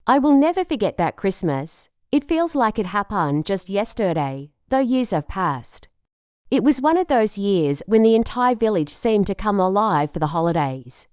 I will never forget that Christmas. It feels like it happened just yesterday, though years have passed. It was one of those years when the entire village seemed to come alive for the holidays.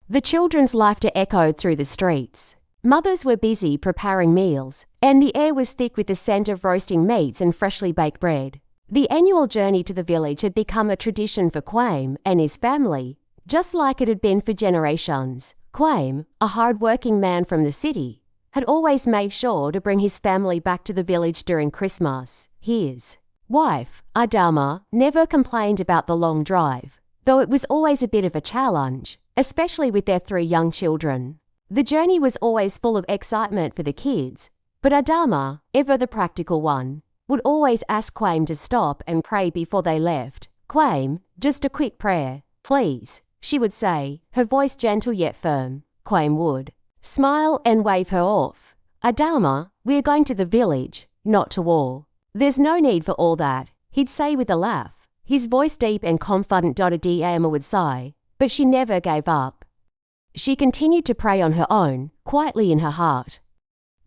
The children's laughter echoed through the streets. Mothers were busy preparing meals, and the air was thick with the scent of roasting meats and freshly baked bread. The annual journey to the village had become a tradition for Kwame and his family, just like it had been for generations. Kwame, a hard-working man from the city, had always made sure to bring his family back to the village during Christmas. His wife, Adama, never complained about the long drive, though it was always a bit of a challenge, especially with their 3 young children. The journey was always full of excitement for the kids, but Adama, ever the practical one, would always ask Kwame to stop and pray before they left. "Kwame, just a quick prayer, please," she would say, her voice gentle yet firm. Kwame would smile and wave her off. "Adama, we're going to the village, not to war. There's no need for all that," he'd say with a laugh. His voice deep and confident. Adama would sigh, but she never gave up. She continued to pray on her own, quietly in her heart.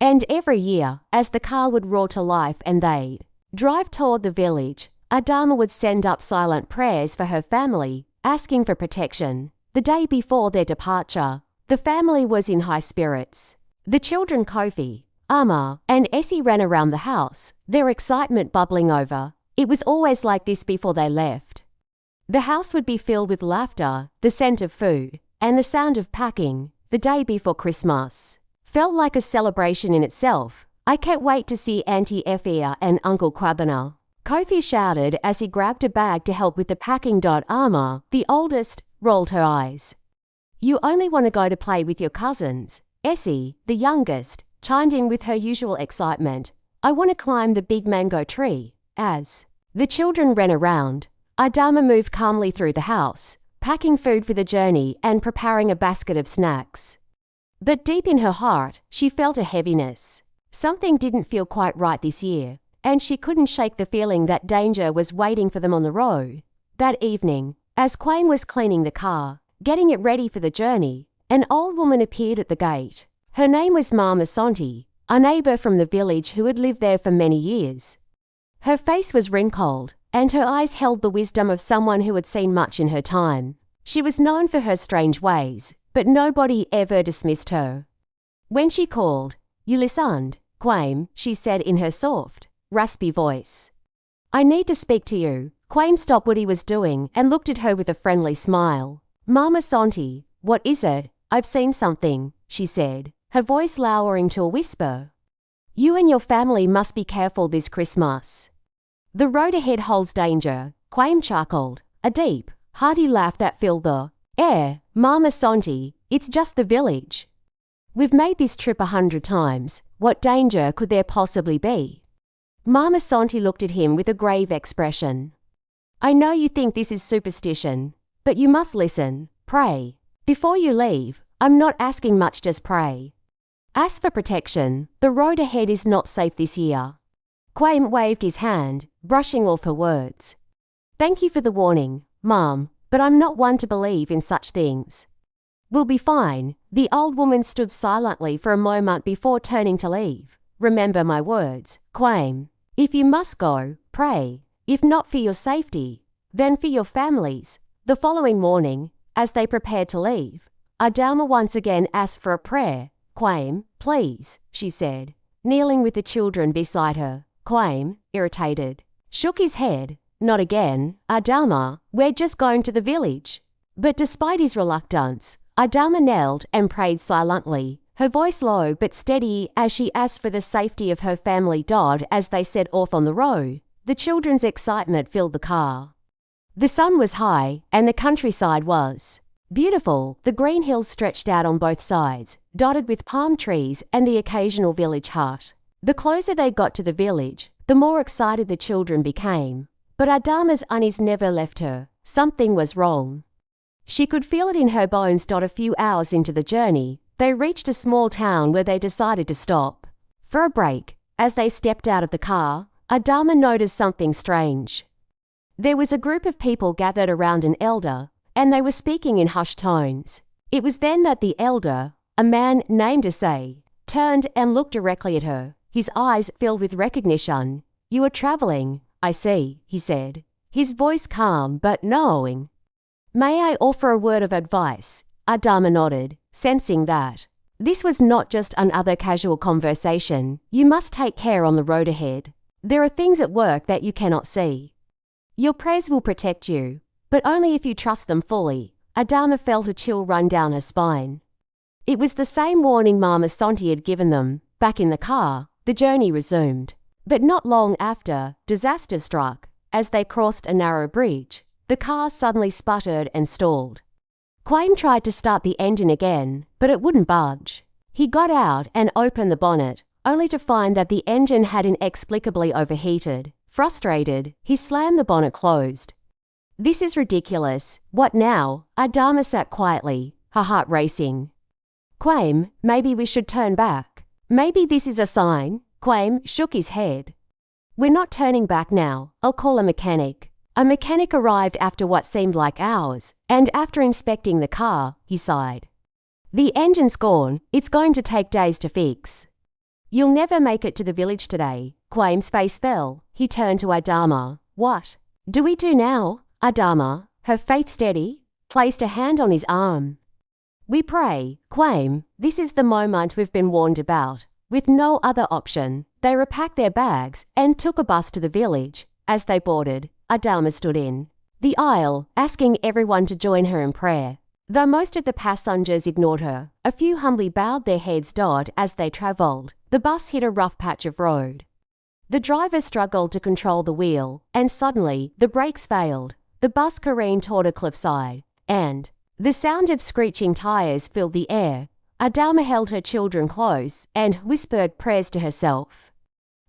And every year, as the car would roar to life and they'd drive toward the village, Adama would send up silent prayers for her family, asking for protection. The day before their departure, the family was in high spirits. The children Kofi, Ama, and Essie ran around the house, their excitement bubbling over. It was always like this before they left. The house would be filled with laughter, the scent of food, and the sound of packing. The day before Christmas felt like a celebration in itself. "I can't wait to see Auntie Effia and Uncle Kwame," Kofi shouted as he grabbed a bag to help with the packing. Ama, the oldest, rolled her eyes. "You only want to go to play with your cousins." Essie, the youngest, chimed in with her usual excitement. "I want to climb the big mango tree." As the children ran around, Adama moved calmly through the house, packing food for the journey and preparing a basket of snacks. But deep in her heart, she felt a heaviness. Something didn't feel quite right this year, and she couldn't shake the feeling that danger was waiting for them on the road. That evening, as Kwame was cleaning the car, getting it ready for the journey, an old woman appeared at the gate. Her name was Mama Santi, a neighbor from the village who had lived there for many years. Her face was wrinkled, and her eyes held the wisdom of someone who had seen much in her time. She was known for her strange ways, but nobody ever dismissed her. When she called, "You listened, Kwame," she said in her soft, raspy voice. "I need to speak to you." Kwame stopped what he was doing and looked at her with a friendly smile. "Mama Santi, what is it?" "I've seen something," she said, her voice lowering to a whisper. "You and your family must be careful this Christmas. The road ahead holds danger." Kwame chuckled, a deep, hearty laugh that filled the air. "Mama Santi, it's just the village. We've made this trip 100 times. What danger could there possibly be?" Mama Santi looked at him with a grave expression. "I know you think this is superstition, but you must listen. Pray. Before you leave, I'm not asking much, just pray. Ask for protection. The road ahead is not safe this year." Kwame waved his hand, brushing off her words. "Thank you for the warning, Mom, but I'm not one to believe in such things." "We'll be fine." The old woman stood silently for a moment before turning to leave. "Remember my words, Kwame. If you must go, pray. If not for your safety, then for your families." The following morning, as they prepared to leave, Adama once again asked for a prayer. "Kwame, please," she said, kneeling with the children beside her. Kwame, irritated, shook his head. "Not again, Adama. We're just going to the village." But despite his reluctance, Adama knelt and prayed silently, her voice low but steady as she asked for the safety of her family. As they set off on the road, the children's excitement filled the car. The sun was high, and the countryside was beautiful. The green hills stretched out on both sides, dotted with palm trees and the occasional village hut. The closer they got to the village, the more excited the children became. But Adama's unease never left her. Something was wrong. She could feel it in her bones. A few hours into the journey, they reached a small town where they decided to stop for a break. As they stepped out of the car, Adama noticed something strange. There was a group of people gathered around an elder, and they were speaking in hushed tones. It was then that the elder, a man named Asay, turned and looked directly at her, his eyes filled with recognition. "You are traveling, I see," he said, his voice calm but knowing. "May I offer a word of advice?" Adama nodded, sensing that this was not just another casual conversation. "You must take care on the road ahead. There are things at work that you cannot see. Your prayers will protect you, but only if you trust them fully." Adama felt a chill run down her spine. It was the same warning Mama Santi had given them. Back in the car, the journey resumed. But not long after, disaster struck. As they crossed a narrow bridge, the car suddenly sputtered and stalled. Kwame tried to start the engine again, but it wouldn't budge. He got out and opened the bonnet, only to find that the engine had inexplicably overheated. Frustrated, he slammed the bonnet closed. "This is ridiculous. What now?" Adama sat quietly, her heart racing. "Kwame, maybe we should turn back. Maybe this is a sign." Kwame shook his head. "We're not turning back now. I'll call a mechanic." A mechanic arrived after what seemed like hours, and after inspecting the car, he sighed. "The engine's gone. It's going to take days to fix." "You'll never make it to the village today." Kwame's face fell. He turned to Adama. "What do we do now?" Adama, her faith steady, placed a hand on his arm. "We pray, Kwame. This is the moment we've been warned about." With no other option, they repacked their bags and took a bus to the village. As they boarded, Adama stood in the aisle, asking everyone to join her in prayer. Though most of the passengers ignored her, a few humbly bowed their heads as they travelled. The bus hit a rough patch of road. The driver struggled to control the wheel, and suddenly the brakes failed. The bus careened toward a cliffside, and the sound of screeching tires filled the air. Adama held her children close and whispered prayers to herself.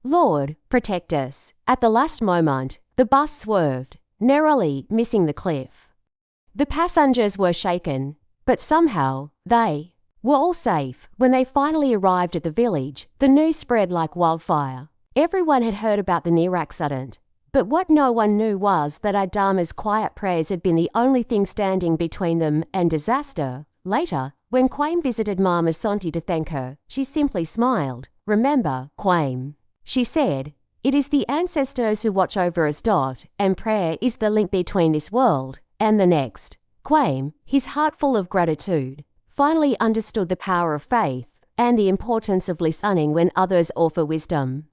"Lord, protect us." At the last moment, the bus swerved, narrowly missing the cliff. The passengers were shaken, but somehow they were all safe. When they finally arrived at the village, the news spread like wildfire. Everyone had heard about the near accident, but what no one knew was that Adama's quiet prayers had been the only thing standing between them and disaster. Later, when Kwame visited Mama Santi to thank her, she simply smiled. "Remember, Kwame," she said, "it is the ancestors who watch over us. And prayer is the link between this world and the next." Kwame, his heart full of gratitude, finally understood the power of faith and the importance of listening when others offer wisdom.